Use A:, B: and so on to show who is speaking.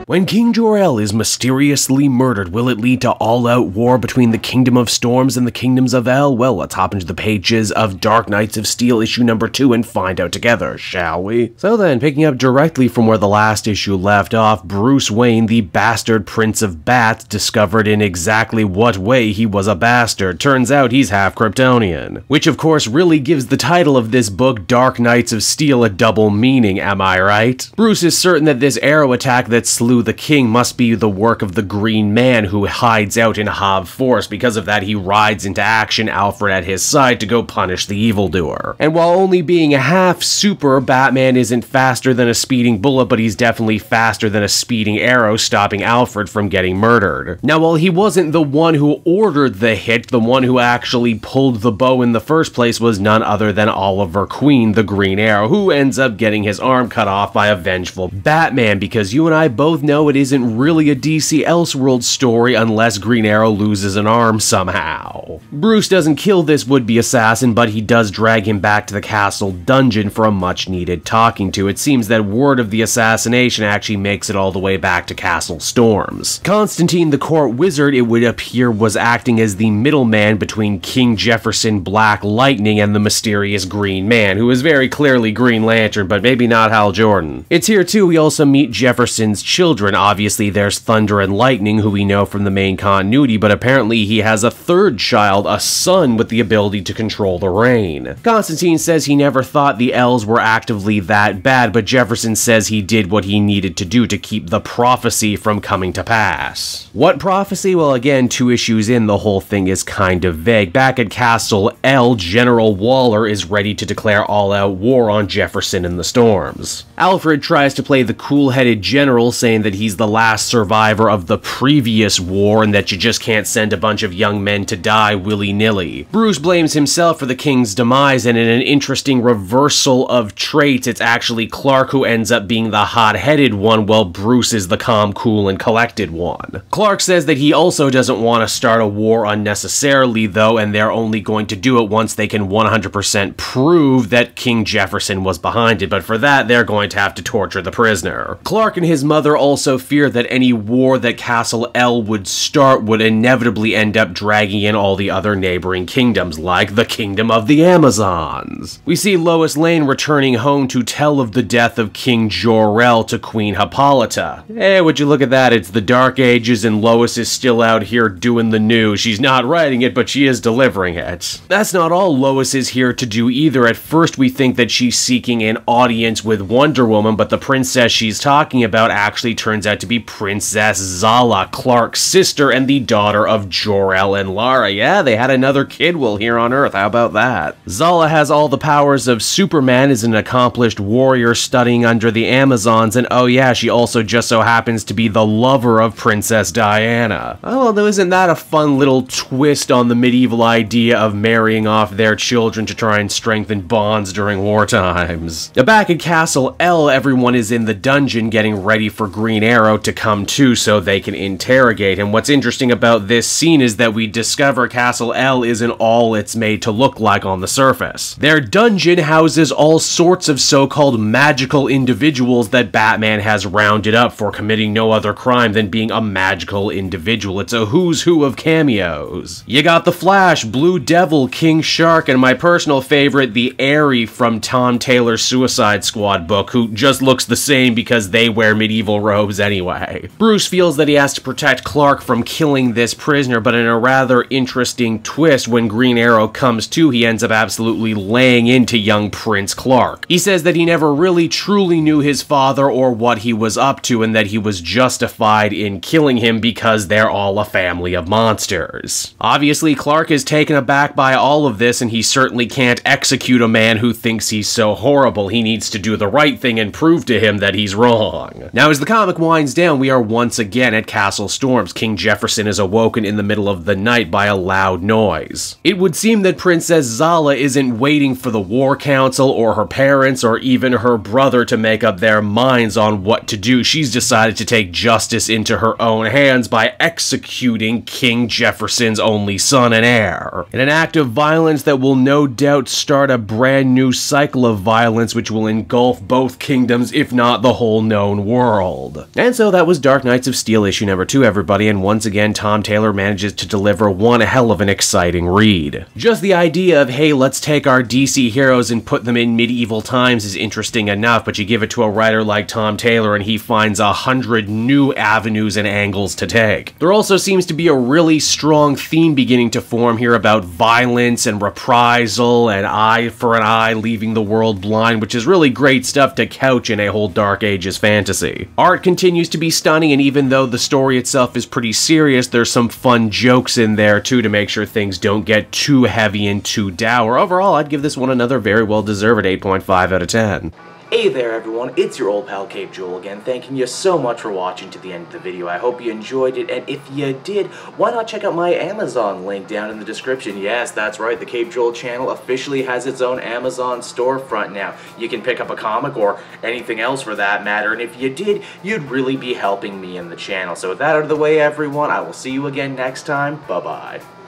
A: When King Jor-El is mysteriously murdered, will it lead to all-out war between the Kingdom of Storms and the Kingdoms of El? Well, let's hop into the pages of Dark Knights of Steel issue number 2 and find out together, shall we? So then, picking up directly from where the last issue left off, Bruce Wayne, the bastard Prince of Bats, discovered in exactly what way he was a bastard. Turns out he's half Kryptonian. Which of course really gives the title of this book, Dark Knights of Steel, a double meaning, am I right? Bruce is certain that this arrow attack that slew the king must be the work of the Green Man who hides out in Hob Force. Because of that, he rides into action, Alfred at his side, to go punish the evildoer. And while only being a half super, Batman isn't faster than a speeding bullet, but he's definitely faster than a speeding arrow, stopping Alfred from getting murdered. Now, while he wasn't the one who ordered the hit, the one who actually pulled the bow in the first place was none other than Oliver Queen, the Green Arrow, who ends up getting his arm cut off by a vengeful Batman, because you and I both know it isn't really a DC Elseworlds story unless Green Arrow loses an arm somehow. Bruce doesn't kill this would-be assassin, but he does drag him back to the castle dungeon for a much-needed talking to. It seems that word of the assassination actually makes it all the way back to Castle Storms. Constantine, the court wizard, it would appear, was acting as the middleman between King Jefferson, Black Lightning, and the mysterious Green Man, who is very clearly Green Lantern, but maybe not Hal Jordan. It's here too we also meet Jefferson's children. Obviously there's Thunder and Lightning, who we know from the main continuity, but apparently he has a third child, a son with the ability to control the rain. Constantine says he never thought the elves were actively that bad, but Jefferson says he did what he needed to do to keep the prophecy from coming to pass. What prophecy? Well, again, 2 issues in, the whole thing is kind of vague. Back at Castle-El, General Waller is ready to declare all-out war on Jefferson and the Storms. Alfred tries to play the cool-headed general, saying that he's the last survivor of the previous war and that you just can't send a bunch of young men to die willy-nilly. Bruce blames himself for the king's demise, and in an interesting reversal of traits, it's actually Clark who ends up being the hot-headed one, while Bruce is the calm, cool, and collected one. Clark says that he also doesn't want to start a war unnecessarily, though, and they're only going to do it once they can 100% prove that King Jefferson was behind it, but for that, they're going to have to torture the prisoner. Clark and his mother also fear that any war that Castle-El would start would inevitably end up dragging in all the other neighboring kingdoms, like the Kingdom of the Amazons. We see Lois Lane returning home to tell of the death of King Jor-El to Queen Hippolyta. Hey, would you look at that, it's the Dark Ages and Lois is still out here doing the news. She's not writing it, but she is delivering it. That's not all Lois is here to do either. At first we think that she's seeking an audience with Wonder Woman, but the princess she's talking about actually turns out to be Princess Zala, Clark's sister and the daughter of Jor-El and Lara. Yeah, they had another kid while here on Earth, how about that? Zala has all the powers of Superman, is an accomplished warrior studying under the Amazons, and oh yeah, she also just so happens to be the lover of Princess Diana. Oh, well, isn't that a fun little twist on the medieval idea of marrying off their children to try and strengthen bonds during war times? Now, back at Castle-El, everyone is in the dungeon getting ready for Green Arrow to come to so they can interrogate him. What's interesting about this scene is that we discover Castle-El isn't all it's made to look like on the surface. Their dungeon houses all sorts of so-called magical individuals that Batman has rounded up for committing no other crime than being a magical individual. It's a who's who of cameos. You got the Flash, Blue Devil, King Shark, and my personal favorite, the Airy from Tom Taylor's Suicide Squad book, who just looks the same because they wear medieval robes anyway. Bruce feels that he has to protect Clark from killing this prisoner, but in a rather interesting twist, when Green Arrow comes to, he ends up absolutely laying into young Prince Clark. He says that he never really truly knew his father or what he was up to, and that he was justified in killing him because they're all a family of monsters. Obviously, Clark is taken aback by all of this, and he certainly can't execute a man who thinks he's so horrible. He needs to do the right thing and prove to him that he's wrong. Now, as the comic winds down, we are once again at Castle Storms. King Jefferson is awoken in the middle of the night by a loud noise. It would seem that Princess Zala isn't waiting for the War Council or her parents or even her brother to make up their minds on what to do. She's decided to take justice into her own hands by executing King Jefferson's only son and heir. In an act of violence that will no doubt start a brand new cycle of violence which will engulf both kingdoms, if not the whole known world. world. And so that was Dark Knights of Steel issue number 2, everybody, and once again Tom Taylor manages to deliver one hell of an exciting read. Just the idea of, hey, let's take our DC heroes and put them in medieval times is interesting enough, but you give it to a writer like Tom Taylor and he finds 100 new avenues and angles to take. There also seems to be a really strong theme beginning to form here about violence and reprisal and eye for an eye leaving the world blind, which is really great stuff to couch in a whole Dark Ages fantasy. Art continues to be stunning, and even though the story itself is pretty serious, there's some fun jokes in there too to make sure things don't get too heavy and too dour. Overall, I'd give this one another very well deserved 8.5 out of 10.
B: Hey there everyone, it's your old pal Cape Joel again, thanking you so much for watching to the end of the video. I hope you enjoyed it, and if you did, why not check out my Amazon link down in the description. Yes, that's right, the Cape Joel channel officially has its own Amazon storefront now. You can pick up a comic or anything else for that matter, and if you did, you'd really be helping me and the channel. So with that out of the way everyone, I will see you again next time. Bye-bye.